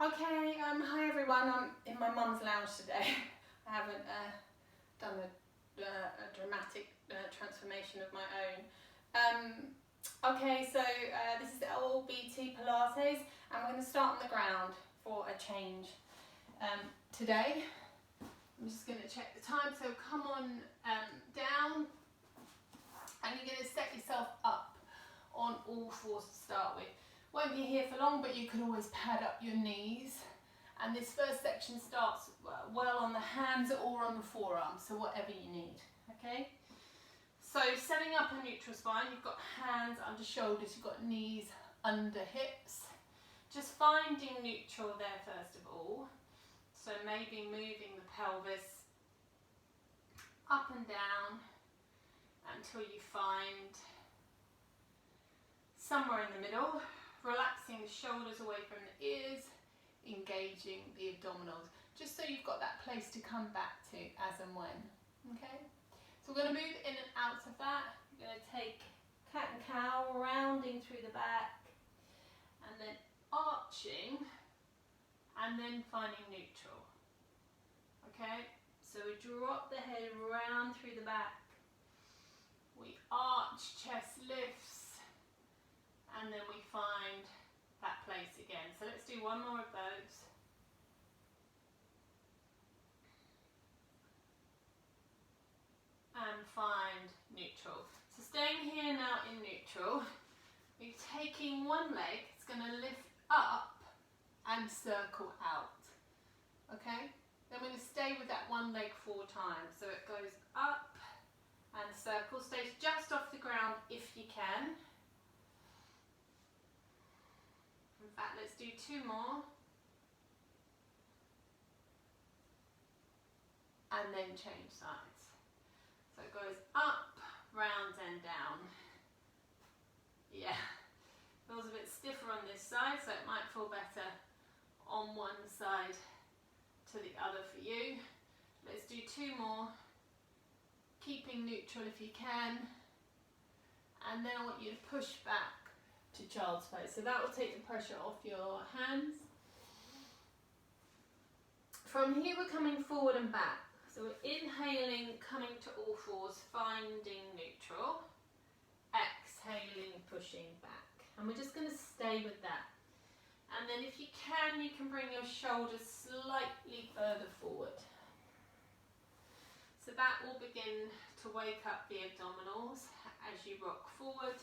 Okay, hi everyone. I'm in my mum's lounge today. I haven't done a dramatic transformation of my own. Okay, so this is the LBT Pilates, and we're going to start on the ground for a change today. I'm just going to check the time, so come on down, and you're going to set yourself up on all fours to start with. Won't be here for long, but you can always pad up your knees. And this first section starts well on the hands or on the forearms, so whatever you need, okay? So setting up a neutral spine, you've got hands under shoulders, you've got knees under hips. Just finding neutral there first of all. So maybe moving the pelvis up and down until you find somewhere in the middle. Relaxing the shoulders away from the ears, engaging the abdominals, just so you've got that place to come back to as and when, okay? So we're going to move in and out of that. We're going to take cat and cow, rounding through the back, and then arching, and then finding neutral, okay? So we drop the head round through the back, we arch, chest lifts, and then we find that place again. So let's do one more of those. And find neutral. So staying here now in neutral, we're taking one leg, it's going to lift up and circle out. Okay? Then we're going to stay with that one leg 4 times. So it goes up and circle, stays just off the ground if you can. In fact, let's do 2 more. And then change sides. So it goes up, round and down. Yeah, feels a bit stiffer on this side, so it might feel better on one side to the other for you. Let's do 2 more. Keeping neutral if you can. And then I want you to push back to child's pose. So that will take the pressure off your hands. From here we're coming forward and back. So we're inhaling, coming to all fours, finding neutral. Exhaling, pushing back. And we're just going to stay with that. And then if you can bring your shoulders slightly further forward. So that will begin to wake up the abdominals as you rock forward.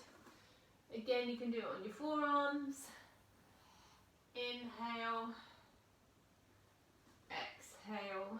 Again, you can do it on your forearms. Inhale, exhale.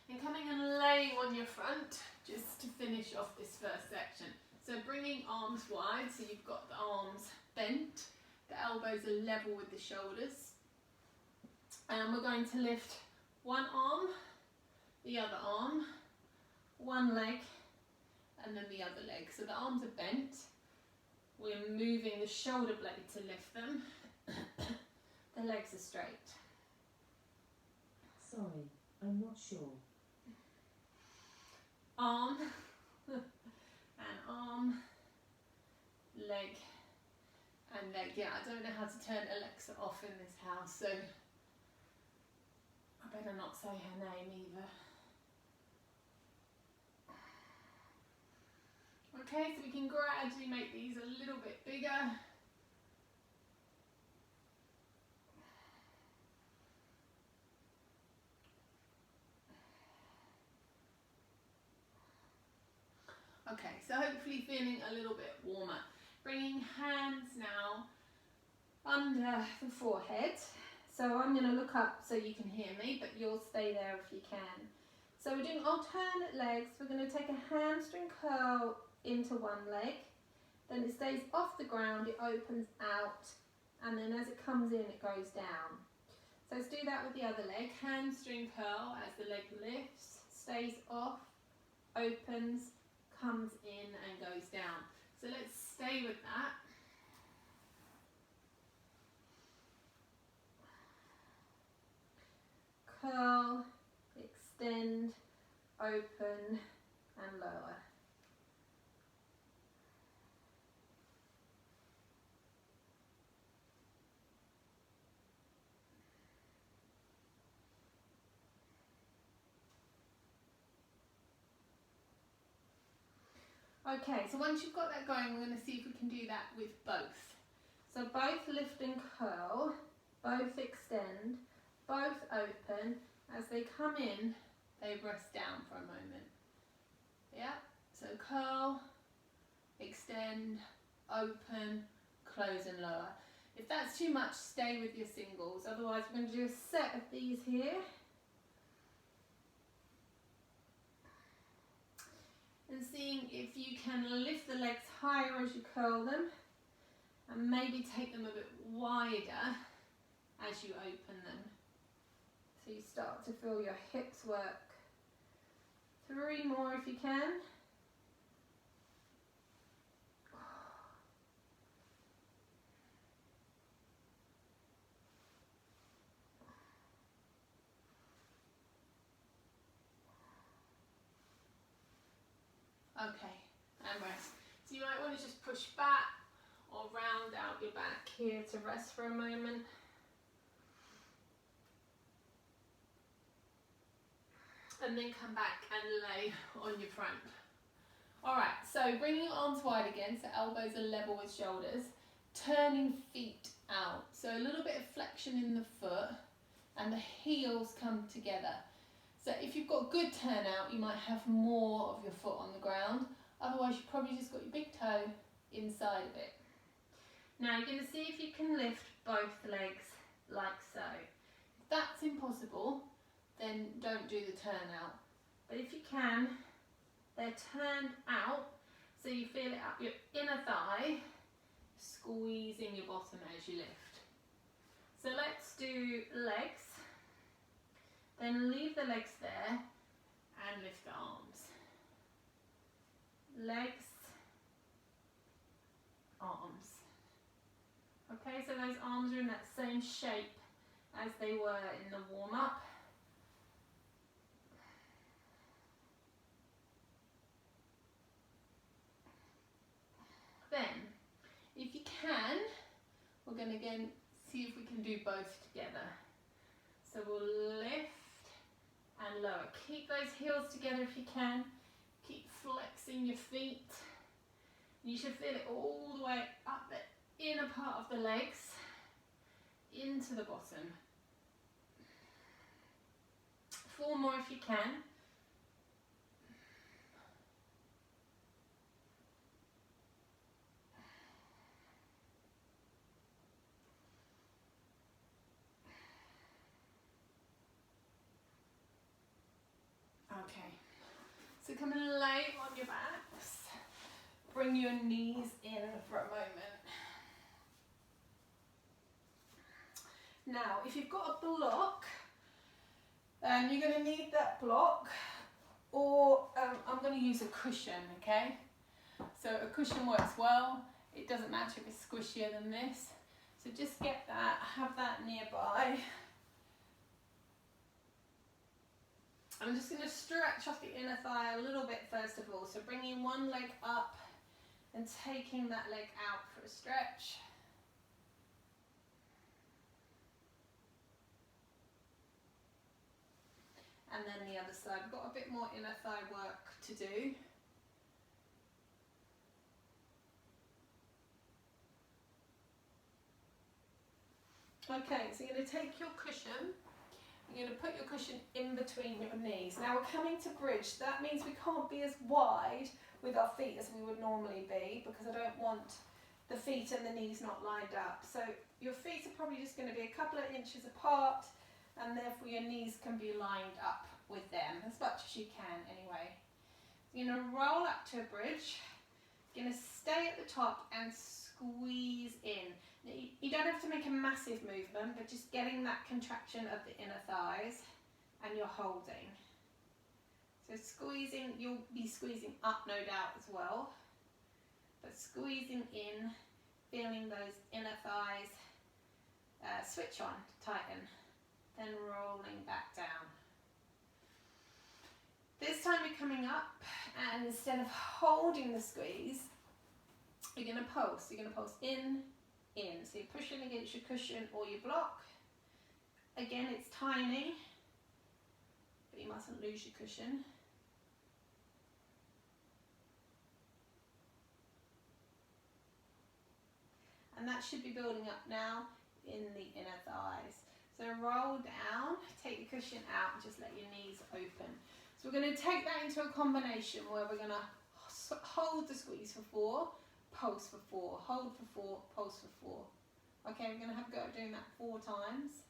And coming and laying on your front, just to finish off this first section. So bringing arms wide, so you've got the arms bent, the elbows are level with the shoulders. And we're going to lift one arm, the other arm, one leg, and then the other leg. So the arms are bent. We're moving the shoulder blade to lift them. The legs are straight. Sorry, I'm not sure. Arm, and arm, leg, and leg. Yeah, I don't know how to turn Alexa off in this house, so I better not say her name either. Okay, so we can gradually make these a little bit bigger. Okay, so hopefully feeling a little bit warmer. Bringing hands now under the forehead. So I'm going to look up so you can hear me, but you'll stay there if you can. So we're doing alternate legs. We're going to take a hamstring curl into one leg. Then it stays off the ground, it opens out, and then as it comes in, it goes down. So let's do that with the other leg. Hamstring curl as the leg lifts, stays off, opens, comes in and goes down. So let's stay with that. extend, open and lower. Okay, so once you've got that going, we're going to see if we can do that with both. So both lift and curl, both extend, both open. As they come in, they rest down for a moment. Yeah, so curl, extend, open, close and lower. If that's too much, stay with your singles. Otherwise, we're going to do a set of these here. And seeing if you can lift the legs higher as you curl them and maybe take them a bit wider as you open them. So you start to feel your hips work. 3 more if you can. Okay, and rest. So you might want to just push back or round out your back here to rest for a moment. And then come back and lay on your front. Alright, so bringing your arms wide again, so elbows are level with shoulders. Turning feet out, so a little bit of flexion in the foot and the heels come together. So if you've got good turnout, you might have more of your foot on the ground. Otherwise, you've probably just got your big toe inside of it. Now you're going to see if you can lift both legs like so. If that's impossible, then don't do the turnout. But if you can, they're turned out, so you feel it up your inner thigh, squeezing your bottom as you lift. So let's do legs. Then leave the legs there and lift the arms. Legs, arms. Okay, so those arms are in that same shape as they were in the warm-up. Then, if you can, we're going to again see if we can do both together. So we'll lift and lower. Keep those heels together if you can. Keep flexing your feet. You should feel it all the way up the inner part of the legs into the bottom. 4 more if you can. Okay, so come and lay on your backs. Bring your knees in for a moment. Now, if you've got a block, you're going to need that block, or I'm going to use a cushion, okay? So a cushion works well. It doesn't matter if it's squishier than this. So just get that, have that nearby. I'm just going to stretch off the inner thigh a little bit first of all. So bringing one leg up and taking that leg out for a stretch. And then the other side. We've got a bit more inner thigh work to do. Okay, so you're going to take your cushion. You're going to put your cushion in between your knees. Now we're coming to bridge. That means we can't be as wide with our feet as we would normally be, because I don't want the feet and the knees not lined up. So your feet are probably just going to be a couple of inches apart, and therefore your knees can be lined up with them as much as you can anyway. You're going to roll up to a bridge. You're going to stay at the top and squeeze in. You don't have to make a massive movement, but just getting that contraction of the inner thighs, and you're holding. So squeezing, you'll be squeezing up no doubt as well, but squeezing in, feeling those inner thighs switch on, tighten, then rolling back down. This time you're coming up, and instead of holding the squeeze, you're going to pulse. You're going to pulse in, in. So you're pushing against your cushion or your block. Again, it's tiny, but you mustn't lose your cushion. And that should be building up now in the inner thighs. So roll down, take the cushion out, and just let your knees open. So we're going to take that into a combination where we're going to hold the squeeze for 4, pulse for 4, hold for 4, pulse for 4. Okay, we're going to have a go at doing that 4 times.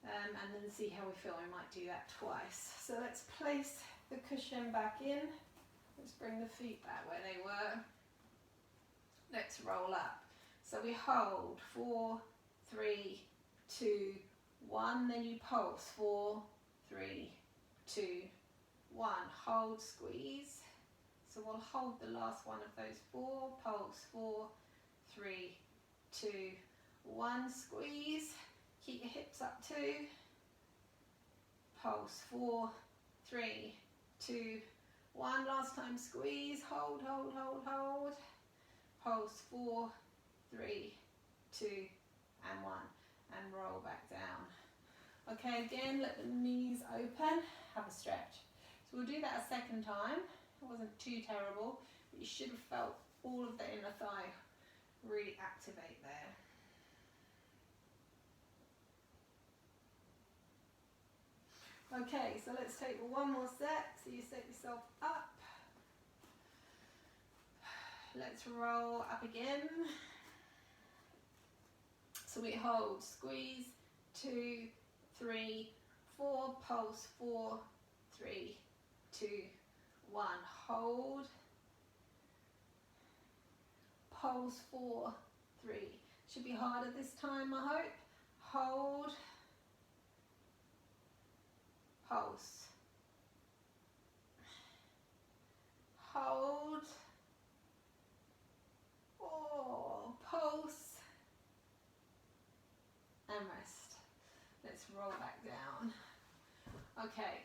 And then see how we feel. We might do that twice. So let's place the cushion back in. Let's bring the feet back where they were. Let's roll up. So we hold 4, 3, 2, 1. Then you pulse 4, 3, 2, 1. Hold, squeeze. So we'll hold the last one of those 4. Pulse 4, 3, 2, 1. Squeeze. Keep your hips up 2. Pulse 4, 3, 2, 1. Last time, squeeze. Hold, hold, hold, hold. Pulse 4, 3, 2, and 1. And roll back down. Okay, again, let the knees open. Have a stretch. So we'll do that a second time. It wasn't too terrible, but you should have felt all of the inner thigh really activate there. Okay, so let's take one more set. So you set yourself up. Let's roll up again. So we hold, squeeze, 2, 3, 4, pulse, 4, 3, 2, 1. Hold. Pulse, 4, 3. Should be harder this time, I hope. Hold. Pulse. Hold. Oh, pulse. And rest. Let's roll back down. Okay,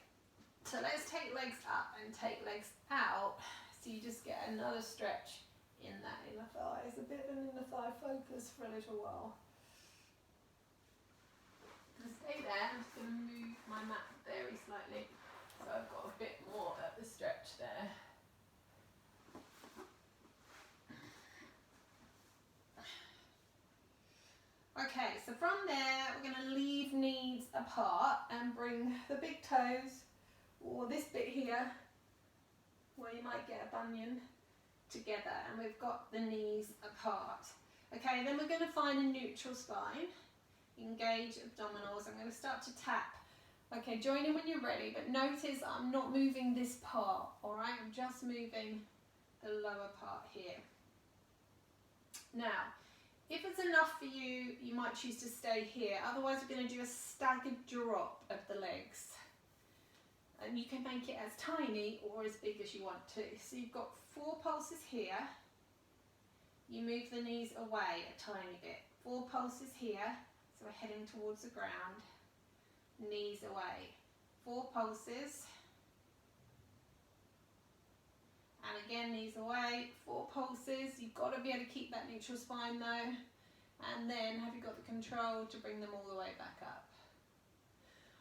so let's take legs up and take legs out. So you just get another stretch in that inner thigh. It's a bit of an inner thigh focus for a little while. Stay there. I'm just going to move my mat very slightly so I've got a bit more of the stretch there. Okay, so from there we're going to leave knees apart and bring the big toes, or this bit here where you might get a bunion, together, and we've got the knees apart. Okay, then we're going to find a neutral spine. Engage abdominals. I'm going to start to tap. Okay, join in when you're ready, but notice I'm not moving this part, alright? I'm just moving the lower part here. Now, if it's enough for you, you might choose to stay here. Otherwise, we're going to do a staggered drop of the legs. And you can make it as tiny or as big as you want to. So you've got 4 pulses here. You move the knees away a tiny bit. 4 pulses here. So we're heading towards the ground. Knees away. 4 pulses. And again, knees away. 4 pulses. You've got to be able to keep that neutral spine though. And then have you got the control to bring them all the way back up.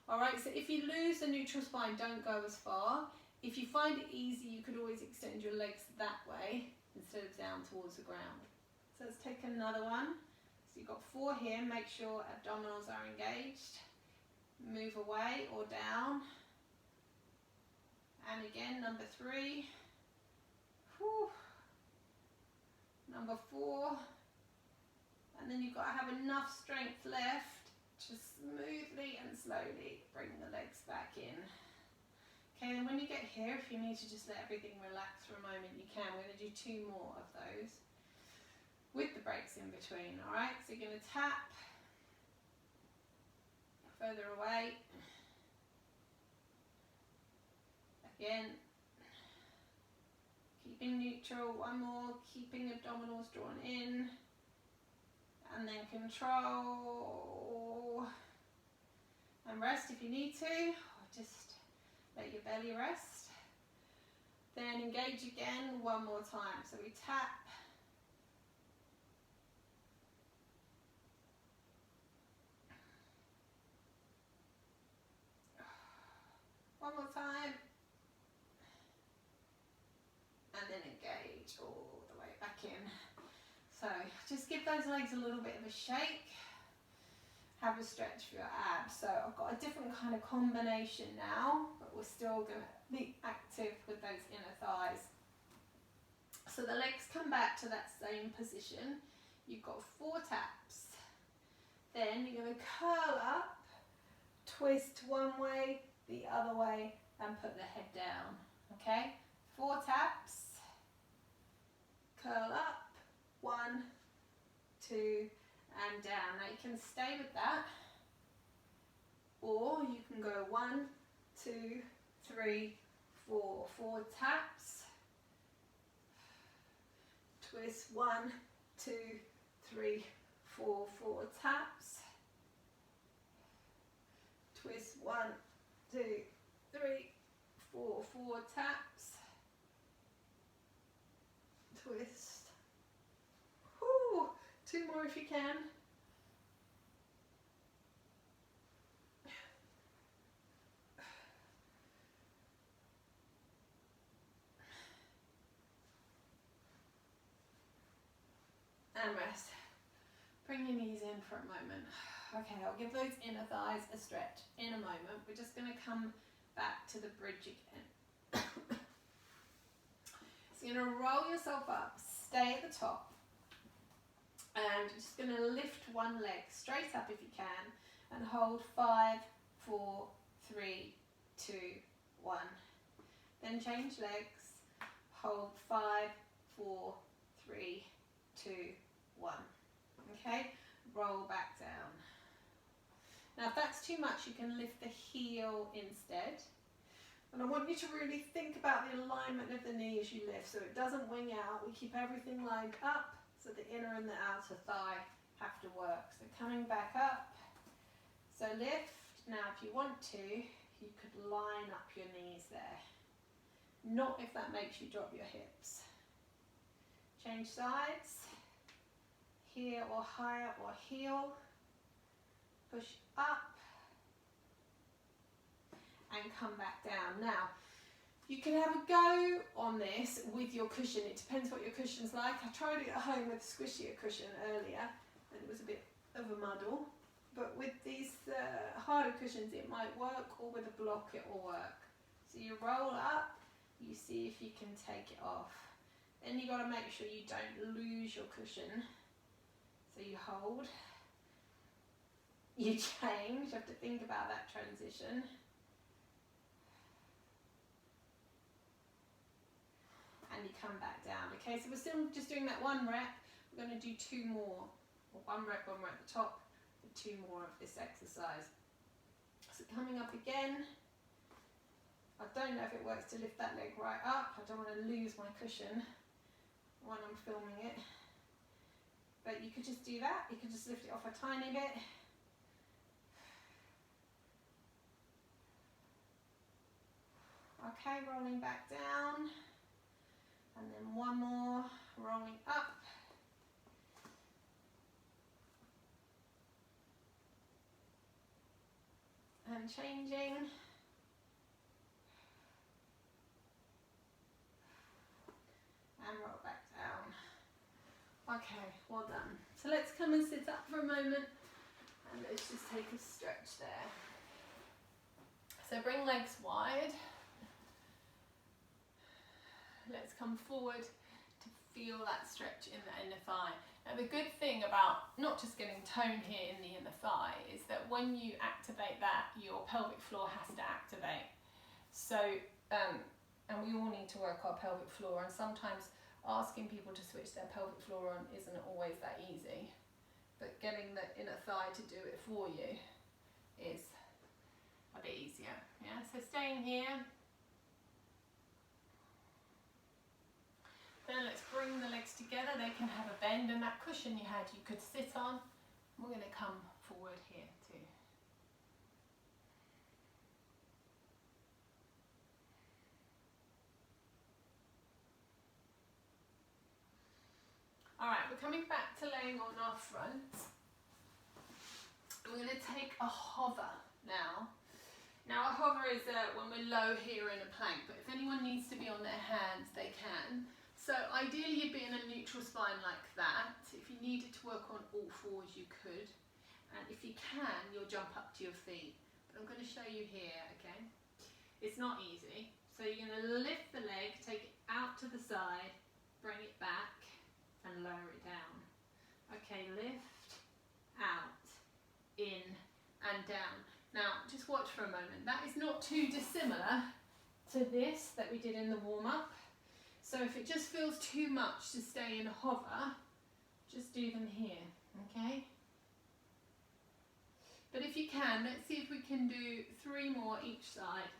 Alright, so if you lose the neutral spine, don't go as far. If you find it easy, you could always extend your legs that way instead of down towards the ground. So let's take another one. So you've got 4 here, make sure abdominals are engaged. Move away or down. And again, number 3. Whew. Number 4. And then you've got to have enough strength left to smoothly and slowly bring the legs back in. Okay, then when you get here, if you need to just let everything relax for a moment, you can. We're going to do 2 more of those with the breaks in between, alright? So you're going to tap further away. Again, keeping neutral. 1 more, keeping abdominals drawn in. And then control. And rest if you need to. Or just let your belly rest. Then engage again one more time. So we tap. One more time. And then engage all the way back in. So just give those legs a little bit of a shake. Have a stretch for your abs. So I've got a different kind of combination now, but we're still going to be active with those inner thighs. So the legs come back to that same position. You've got 4 taps. Then you're going to curl up, twist one way, the other way, and put the head down. Okay? 4 taps. Curl up. 1, 2, and down. Now you can stay with that, or you can go 1, 2, 3, 4. 4 taps. Twist 1, 2, 3, 4. 4 taps. Twist 1, 2, 3, 4. 4 taps. Twist. 2 more if you can. And rest. Bring your knees in for a moment. Okay, I'll give those inner thighs a stretch in a moment. We're just going to come back to the bridge again. So you're going to roll yourself up, stay at the top. And you're just going to lift one leg straight up if you can and hold 5, 4, 3, 2, 1. Then change legs, hold 5, 4, 3, 2, 1. Okay, roll back down. Now if that's too much, you can lift the heel instead. And I want you to really think about the alignment of the knee as you lift so it doesn't wing out. We keep everything lined up. So the inner and the outer thigh have to work. So coming back up. So lift. Now if you want to, you could line up your knees there. Not if that makes you drop your hips. Change sides. Here or higher or heel. Push up. And come back down. Now, you can have a go on this with your cushion. It depends what your cushion's like. I tried it at home with a squishier cushion earlier and it was a bit of a muddle. But with these harder cushions it might work, or with a block it will work. So you roll up, you see if you can take it off. Then you've got to make sure you don't lose your cushion. So you hold, you change, you have to think about that transition. And you come back down. Okay, so we're still just doing that 1 rep. We're going to do 2 more. Or 1 rep at the top, and 2 more of this exercise. So coming up again. I don't know if it works to lift that leg right up. I don't want to lose my cushion when I'm filming it. But you could just do that. You could just lift it off a tiny bit. Okay, rolling back down. And then 1 more, rolling up. And changing. And roll back down. Okay, well done. So let's come and sit up for a moment. And let's just take a stretch there. So bring legs wide. Let's come forward to feel that stretch in the inner thigh. Now the good thing about not just getting tone here in the inner thigh is that when you activate that, your pelvic floor has to activate. So, and we all need to work our pelvic floor, and sometimes asking people to switch their pelvic floor on isn't always that easy. But getting the inner thigh to do it for you is a bit easier. Yeah, so staying here. Then let's bring the legs together. They can have a bend, and that cushion you had you could sit on. We're going to come forward here too. Alright, we're coming back to laying on our front. We're going to take a hover now. Now a hover is when we're low here in a plank, but if anyone needs to be on their hands, they can. So ideally you'd be in a neutral spine like that. If you needed to work on all fours, you could. And if you can, you'll jump up to your feet. But I'm going to show you here, okay? It's not easy. So you're going to lift the leg, take it out to the side, bring it back, and lower it down. Okay, lift, out, in, and down. Now, just watch for a moment. That is not too dissimilar to this that we did in the warm-up. So if it just feels too much to stay in a hover, just do them here, okay? But if you can, let's see if we can do 3 more each side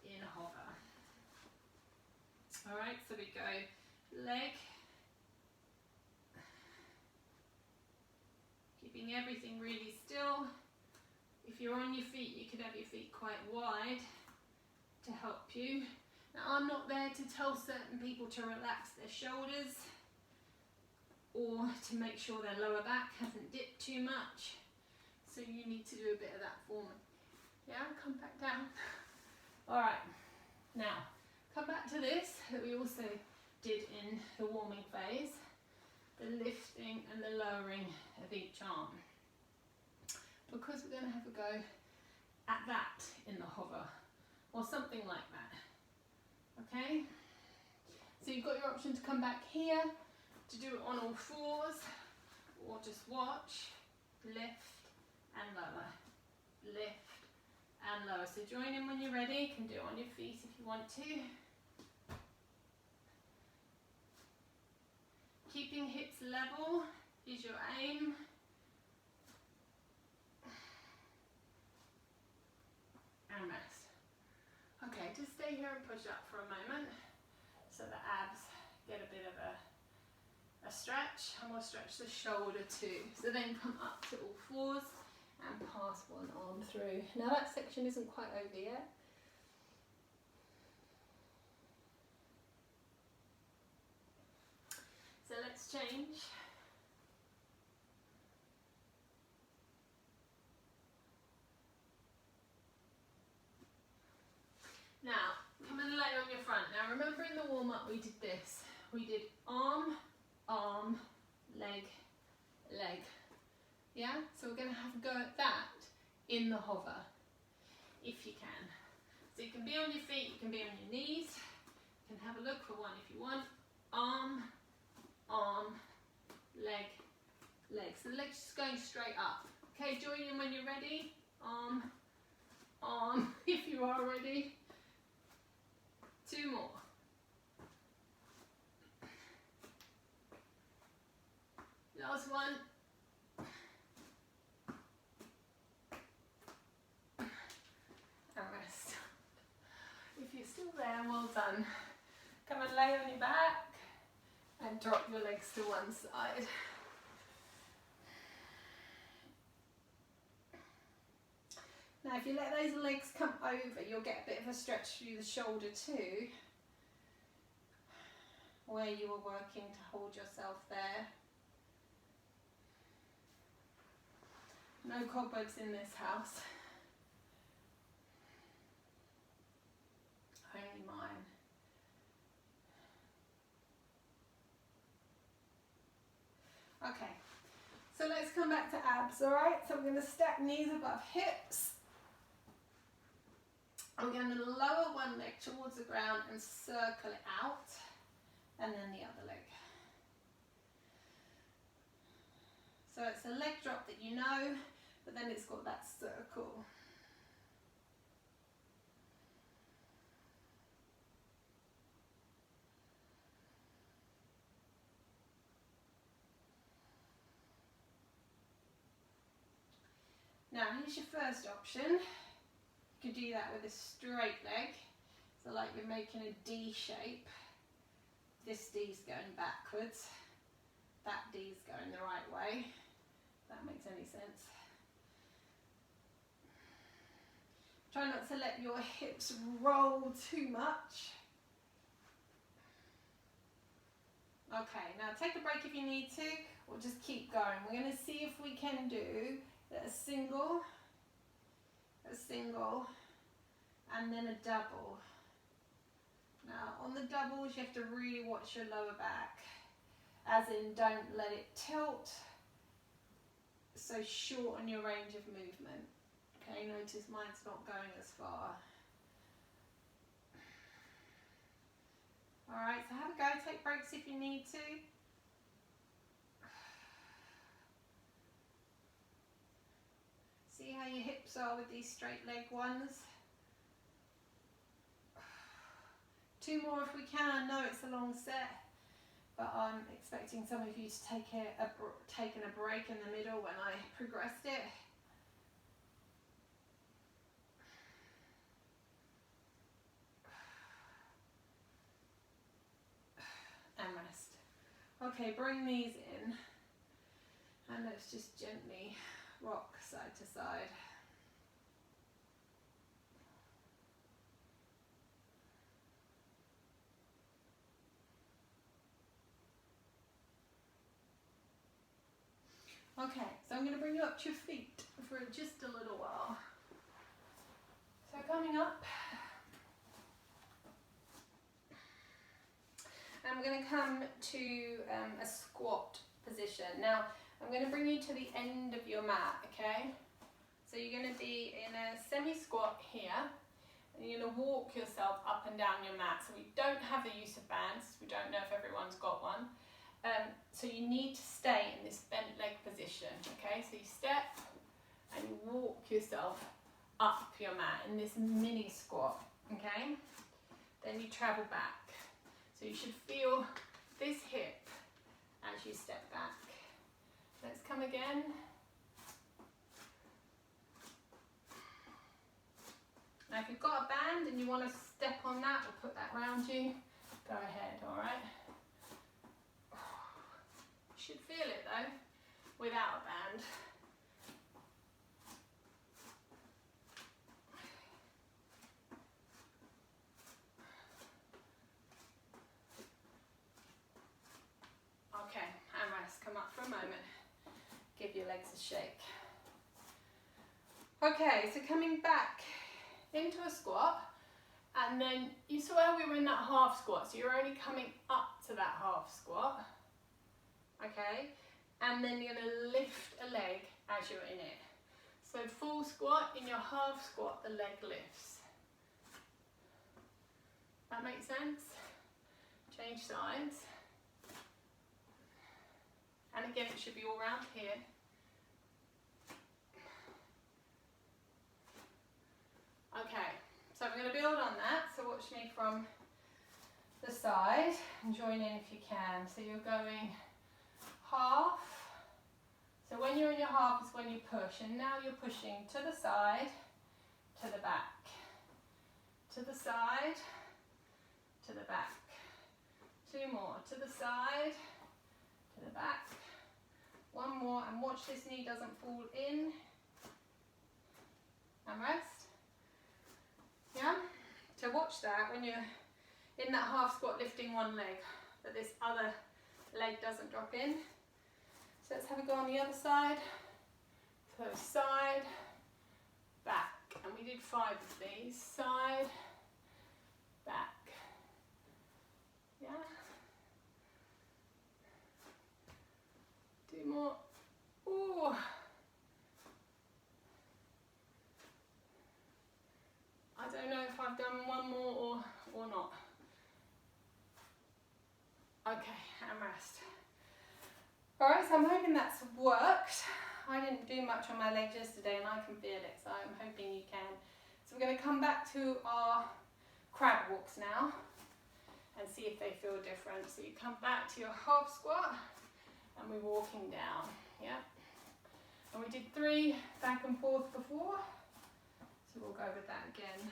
in a hover. All right, so we go leg, keeping everything really still. If you're on your feet, you could have your feet quite wide to help you. Now, I'm not there to tell certain people to relax their shoulders or to make sure their lower back hasn't dipped too much. So you need to do a bit of that for me. Yeah, come back down. All right, now come back to this that we also did in the warming phase, the lifting and the lowering of each arm. Because we're going to have a go at that in the hover, or something like that. Okay? So you've got your option to come back here, to do it on all fours, or just watch, lift and lower, lift and lower. So join in when you're ready, you can do it on your feet if you want to. Keeping hips level is your aim. And rest. Okay, just stay here and push up for a moment so the abs get a bit of a stretch, and we'll stretch the shoulder too. So then come up to all fours and pass one arm through. Now that section isn't quite over yet. So let's change. Now, come and lay on your front. Now remember in the warm-up we did this. We did arm, arm, leg, leg. Yeah? So we're going to have a go at that in the hover, if you can. So you can be on your feet, you can be on your knees. You can have a look for one if you want. Arm, arm, leg, leg. So the leg's just going straight up. Okay, join in when you're ready. Arm, arm, if you are ready. 2 more. Last one. And rest. If you're still there, well done. Come and lay on your back and drop your legs to one side. Now if you let those legs come over, you'll get a bit of a stretch through the shoulder too, where you were working to hold yourself there. No cobwebs in this house. Only mine. Okay, so let's come back to abs, alright? So we're going to stack knees above hips. I'm going to lower one leg towards the ground and circle it out, and then the other leg. So it's a leg drop that you know, but then it's got that circle. Now here's your first option. You can do that with a straight leg, so like you're making a D shape. This D's going backwards, that D's going the right way, if that makes any sense. Try not to let your hips roll too much. Okay, now take a break if you need to, or just keep going. We're going to see if we can do a single, and then a double. Now on the doubles you have to really watch your lower back, as in don't let it tilt, so shorten your range of movement. Okay, notice mine's not going as far. Alright, so have a go, take breaks if you need to. See how your hips are with these straight leg ones. 2 more if we can. I know it's a long set, but I'm expecting some of you to take taken a break in the middle when I progressed it. And rest. Okay, bring these in, and let's just gently rock side to side. Okay, so I'm going to bring you up to your feet for just a little while. So coming up, I'm going to come to a squat position. Now, I'm going to bring you to the end of your mat, okay? So you're going to be in a semi-squat here, and you're going to walk yourself up and down your mat. So we don't have the use of bands. We don't know if everyone's got one. So you need to stay in this bent leg position, okay? So you step and you walk yourself up your mat in this mini squat, okay? Then you travel back. So you should feel this hip as you step back. Let's come again. Now if you've got a band and you want to step on that or put that around you, go ahead, all right? You should feel it though, without a band. Okay, and rest. Come up for a moment. Give your legs a shake. Okay, so coming back into a squat, and then you saw how we were in that half squat, so you're only coming up to that half squat, okay, and then you're going to lift a leg as you're in it. So full squat, in your half squat the leg lifts. That makes sense? Change sides. And again, it should be all round here. Okay, so we're going to build on that. So watch me from the side and join in if you can. So you're going half. So when you're in your half is when you push, and now you're pushing to the side, to the back, to the side, to the back. 2 more, to the side, to the back. 1 more, and watch this knee doesn't fall in. And rest. Yeah? So watch that when you're in that half squat lifting one leg, that this other leg doesn't drop in. So let's have a go on the other side. So side, back. And we did 5 of these. Side, back. Yeah? 2 more. Ooh. I don't know if I've done 1 more or not. Okay, and rest. Alright, so I'm hoping that's worked. I didn't do much on my legs yesterday and I can feel it, so I'm hoping you can. So we're going to come back to our crab walks now and see if they feel different. So you come back to your half squat and we're walking down, yeah? And we did 3 back and forth before, so we'll go with that again.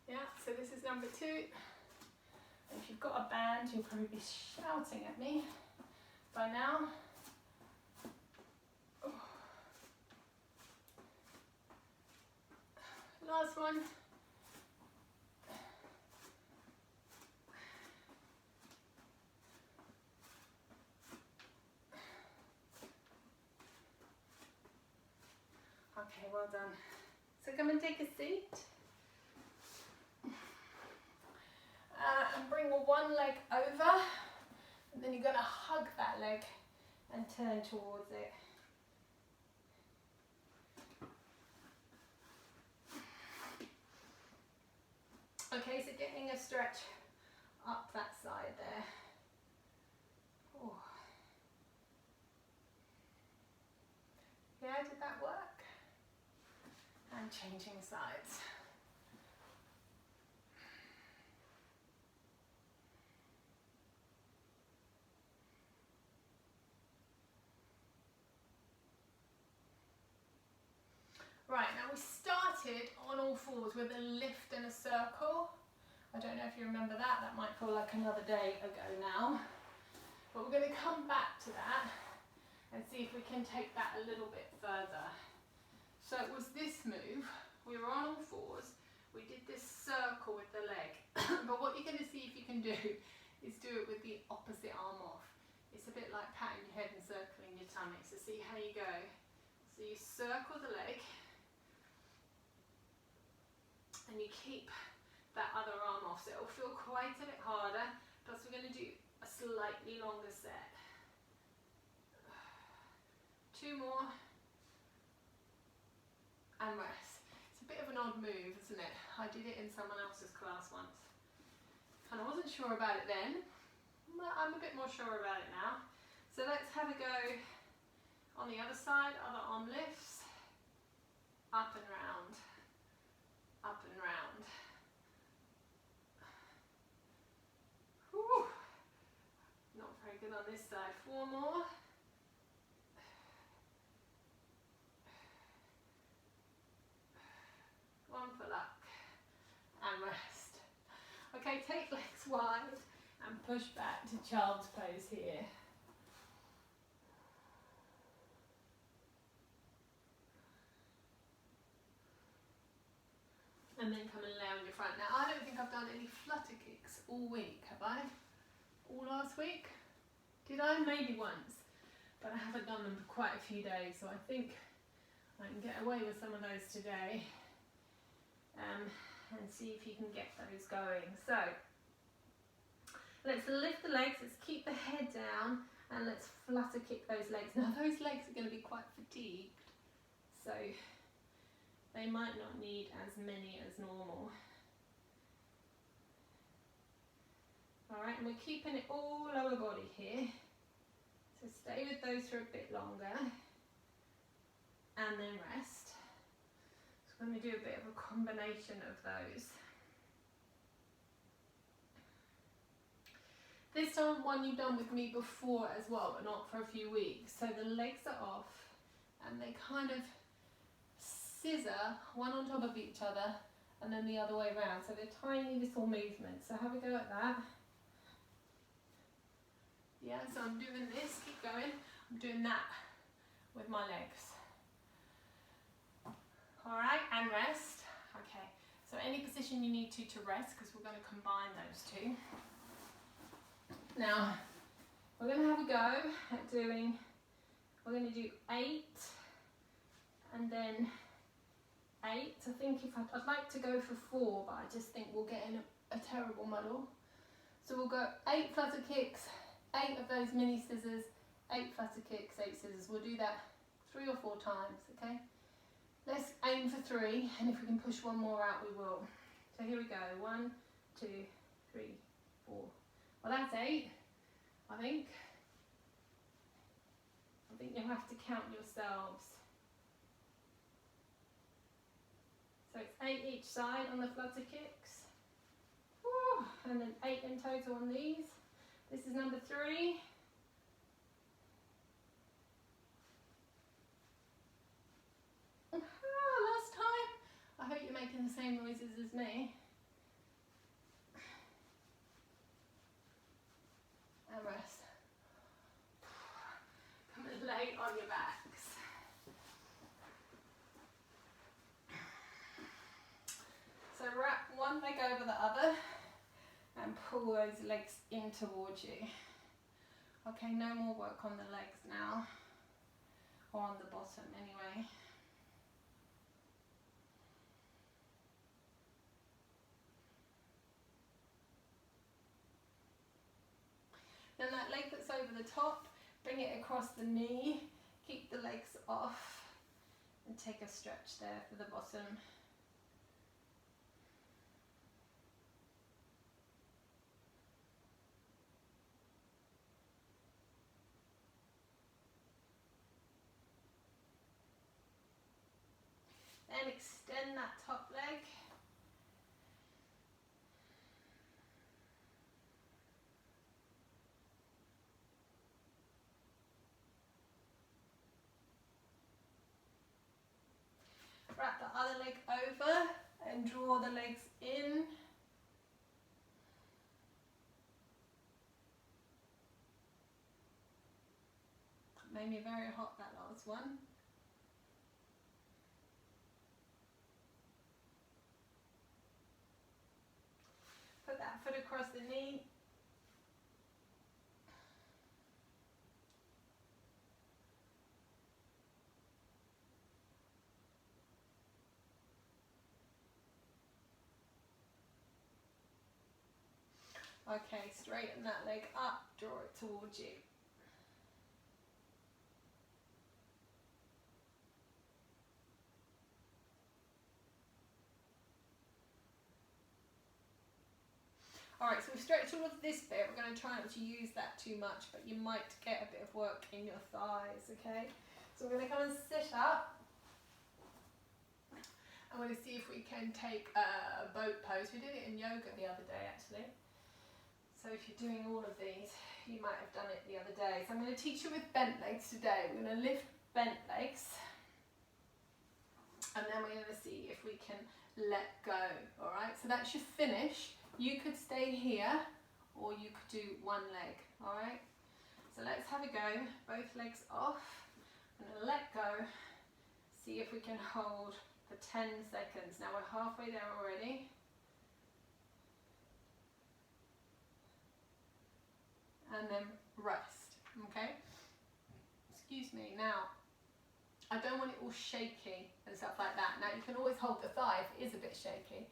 Yeah, so this is number 2. And if you've got a band, you'll probably be shouting at me by now. Oh. Last one. Okay, well done. So come and take a seat. And bring one leg over, and then you're going to hug that leg and turn towards it. Okay, so getting a stretch up that side there. Oh. Yeah, did that work? And changing sides. Right, now we started on all fours with a lift and a circle. I don't know if you remember that, that might feel like another day ago now. But we're going to come back to that and see if we can take that a little bit further. So it was this move, we were on all fours, we did this circle with the leg. But what you're going to see if you can do is do it with the opposite arm off. It's a bit like patting your head and circling your tummy, so see how you go. So you circle the leg, and you keep that other arm off, so it'll feel quite a bit harder, plus we're going to do a slightly longer set. 2 more, and rest. It's a bit of an odd move, isn't it? I did it in someone else's class once. And I wasn't sure about it then, but I'm a bit more sure about it now. So let's have a go on the other side, other arm lifts, up and round. Up and round. Whew. Not very good on this side. 4 more. One for luck. And rest. Okay, take legs wide and push back to child's pose here. And then come and lay on your front. Now, I don't think I've done any flutter kicks all week, have I? All last week? Did I? Maybe once. But I haven't done them for quite a few days, so I think I can get away with some of those today. And see if you can get those going. So, let's lift the legs, let's keep the head down, and let's flutter kick those legs. Now, those legs are going to be quite fatigued, so they might not need as many as normal. Alright, and we're keeping it all lower body here. So stay with those for a bit longer. And then rest. So I'm going to do a bit of a combination of those. This one you've done with me before as well, but not for a few weeks. So the legs are off and they kind of scissor one on top of each other and then the other way around. So they're tiny little movements. So have a go at that. Yeah, so I'm doing this, keep going. I'm doing that with my legs. Alright, and rest. Okay, so any position you need to rest, because we're going to combine those two. Now, we're going to have a go at doing, we're going to do 8 and then 8. I think if I'd like to go for 4, but I just think we'll get in a terrible muddle. So we'll go 8 flutter kicks, 8 of those mini scissors, 8 flutter kicks, 8 scissors. We'll do that 3 or 4 times, okay? Let's aim for 3, and if we can push one more out, we will. So here we go, 1, 2, 3, 4. Well, that's 8, I think. I think you'll have to count yourselves. So it's 8 each side on the flutter kicks. Woo, and then 8 in total on these. This is number 3. Last time. I hope you're making the same noises as me. And rest. Come and lay on your backs. So wrap one leg over the other and pull those legs in towards you. Okay, no more work on the legs now, or on the bottom anyway. the top, bring it across the knee, keep the legs off, and take a stretch there for the bottom. Then extend that top leg. Wrap the other leg over and draw the legs in. Made me very hot, that last one. Put that foot across the knee. Okay, straighten that leg up, draw it towards you. Alright, so we've stretched all of this bit. We're going to try not to use that too much, but you might get a bit of work in your thighs, okay? So we're going to come and sit up. I'm going to see if we can take a boat pose. We did it in yoga the other day, actually. So if you're doing all of these, you might have done it the other day. So I'm going to teach you with bent legs today. We're going to lift bent legs. And then we're going to see if we can let go, alright? So that's your finish. You could stay here, or you could do one leg, alright? So let's have a go. Both legs off. I'm going to let go. See if we can hold for 10 seconds. Now we're halfway there already. And then rest, okay? Excuse me. Now, I don't want it all shaky and stuff like that. Now you can always hold the thigh if it is a bit shaky.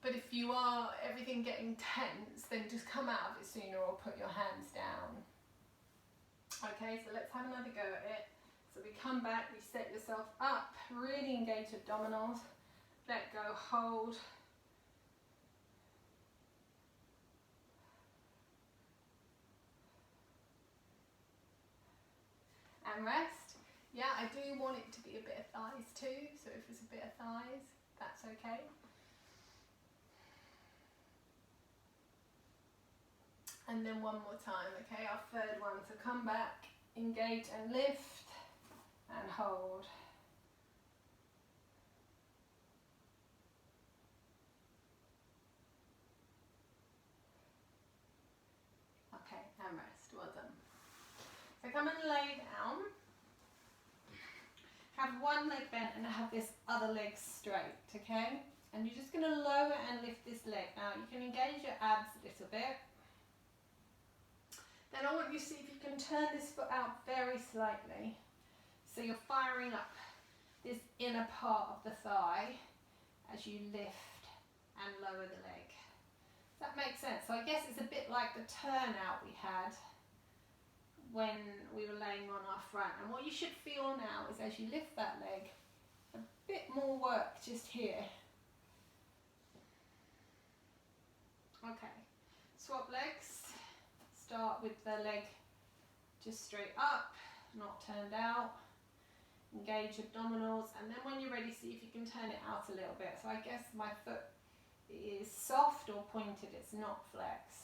But if you are everything getting tense, then just come out of it sooner or put your hands down. Okay, so let's have another go at it. So we come back, you set yourself up, really engage abdominals, let go, hold. And rest. Yeah, I do want it to be a bit of thighs too, so if it's a bit of thighs, that's okay. And then one more time, okay, our third one. So come back, engage and lift, and hold. Okay, and rest, well done. So come and lay down. Have one leg bent and have this other leg straight, okay? And you're just going to lower and lift this leg. Now you can engage your abs a little bit. Then I want you to see if you can turn this foot out very slightly. So you're firing up this inner part of the thigh as you lift and lower the leg. Does that make sense? So I guess it's a bit like the turnout we had when we were laying on our front. And what you should feel now is as you lift that leg, a bit more work just here. Okay, swap legs. Start with the leg just straight up, not turned out. Engage abdominals, and then when you're ready, see if you can turn it out a little bit. So I guess my foot is soft or pointed, it's not flexed.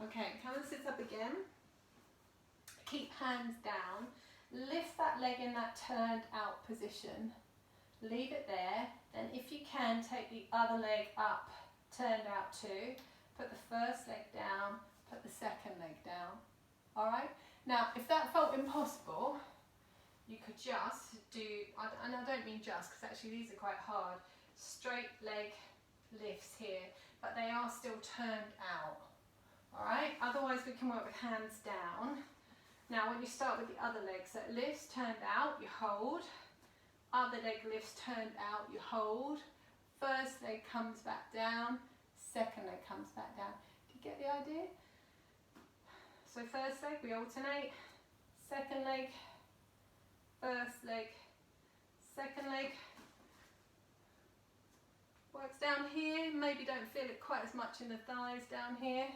Okay, come and sit up again. Keep hands down. Lift that leg in that turned out position. Leave it there. Then if you can, take the other leg up, turned out too. Put the first leg down, put the second leg down. Alright? Now, if that felt impossible, you could just do, and I don't mean just, because actually these are quite hard, straight leg lifts here, but they are still turned out. Alright, otherwise we can work with hands down. Now when you start with the other leg, so lifts, turned out, you hold. Other leg lifts, turned out, you hold. First leg comes back down, second leg comes back down. Do you get the idea? So first leg, we alternate. Second leg, first leg, second leg. Works down here, maybe don't feel it quite as much in the thighs down here.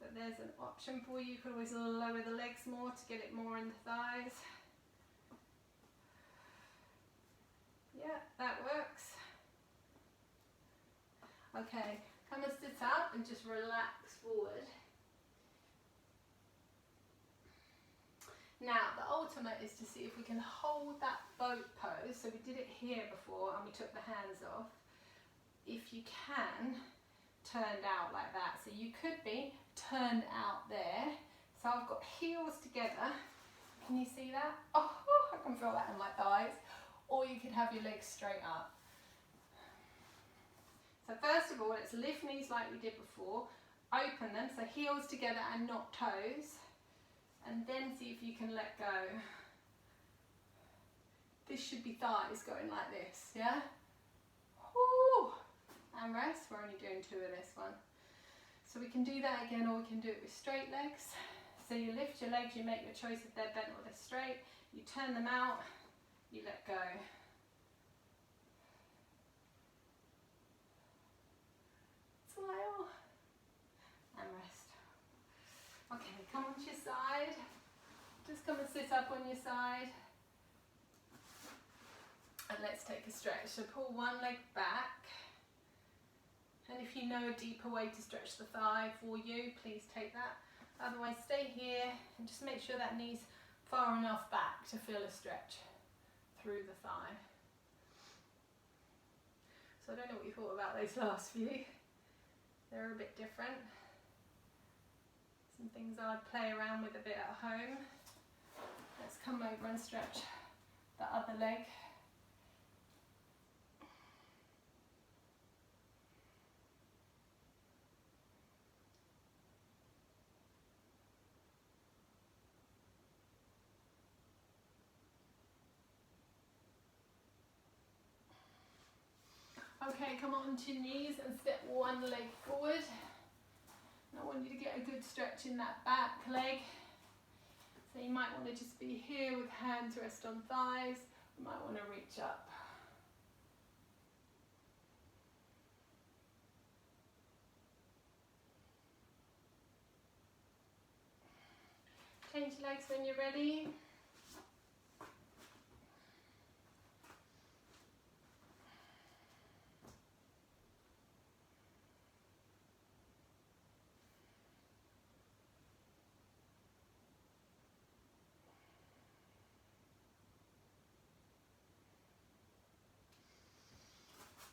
But there's an option for you. You could always lower the legs more to get it more in the thighs. Yeah, that works. Okay, come and sit up and just relax forward. Now, the ultimate is to see if we can hold that boat pose. So we did it here before and we took the hands off. If you can, turned out like that. So you could be turned out there. So I've got heels together. Can you see that? Oh, I can feel that in my thighs. Or you could have your legs straight up. So first of all, let's lift knees like we did before. Open them, so heels together and not toes. And then see if you can let go. This should be thighs going like this, yeah? Woo! And rest, we're only doing 2 of this one. So we can do that again, or we can do it with straight legs. So you lift your legs, you make your choice if they're bent or they're straight. You turn them out, you let go. Smile. And rest. Okay, come onto your side. Just come and sit up on your side. And let's take a stretch. So pull one leg back. And if you know a deeper way to stretch the thigh for you, please take that. Otherwise, stay here and just make sure that knee's far enough back to feel a stretch through the thigh. So I don't know what you thought about those last few. They're a bit different. Some things I'd play around with a bit at home. Let's come over and stretch the other leg. Okay, come on to your knees and step one leg forward. And I want you to get a good stretch in that back leg. So you might want to just be here with hands rest on thighs. You might want to reach up. Change legs when you're ready.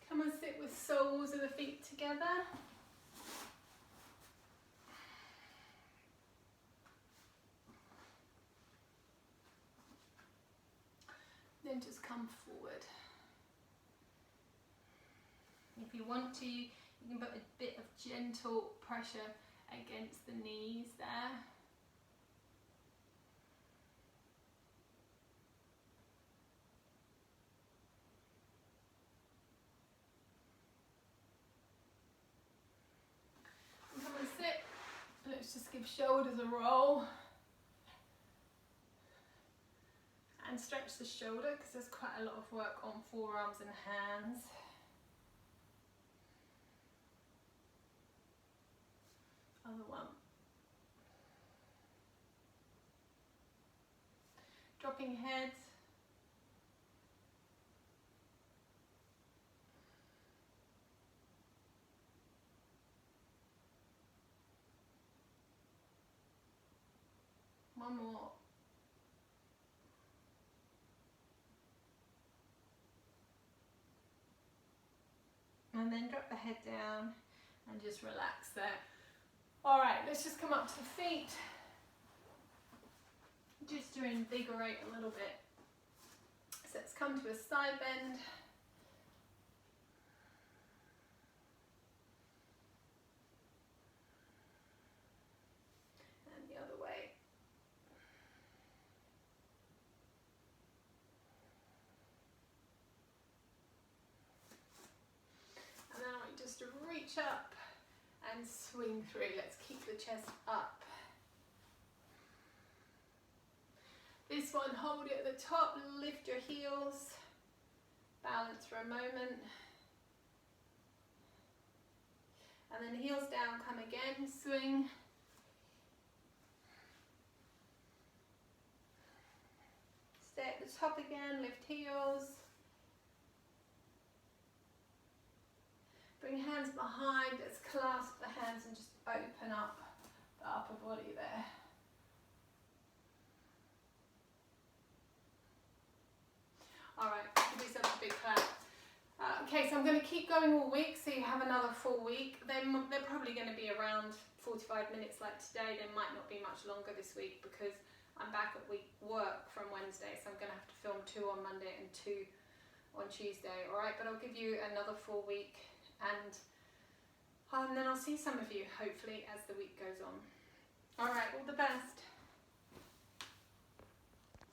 Come and sit with soles of the feet together. Then just come forward. If you want to, you can put a bit of gentle pressure against the knees there. And come and sit. Let's just give shoulders a roll. And stretch the shoulder because there's quite a lot of work on forearms and hands. Other one. Dropping head. One more. And then drop the head down and just relax there. All right, let's just come up to the feet. Just to invigorate a little bit. So let's come to a side bend. And the other way. reach up and swing through. Let's keep the chest up. This one, hold it at the top, lift your heels, balance for a moment. And then heels down, come again, swing. Stay at the top again, lift heels. Bring hands behind, let's clasp the hands and just open up the upper body there. Alright, give yourself a big clap. Okay, so I'm going to keep going all week, so you have another full week. They're probably going to be around 45 minutes like today. They might not be much longer this week because I'm back at work from Wednesday, so I'm going to have to film 2 on Monday and 2 on Tuesday. Alright, but I'll give you another full week, and then I'll see some of you hopefully as the week goes on. Alright, all the best.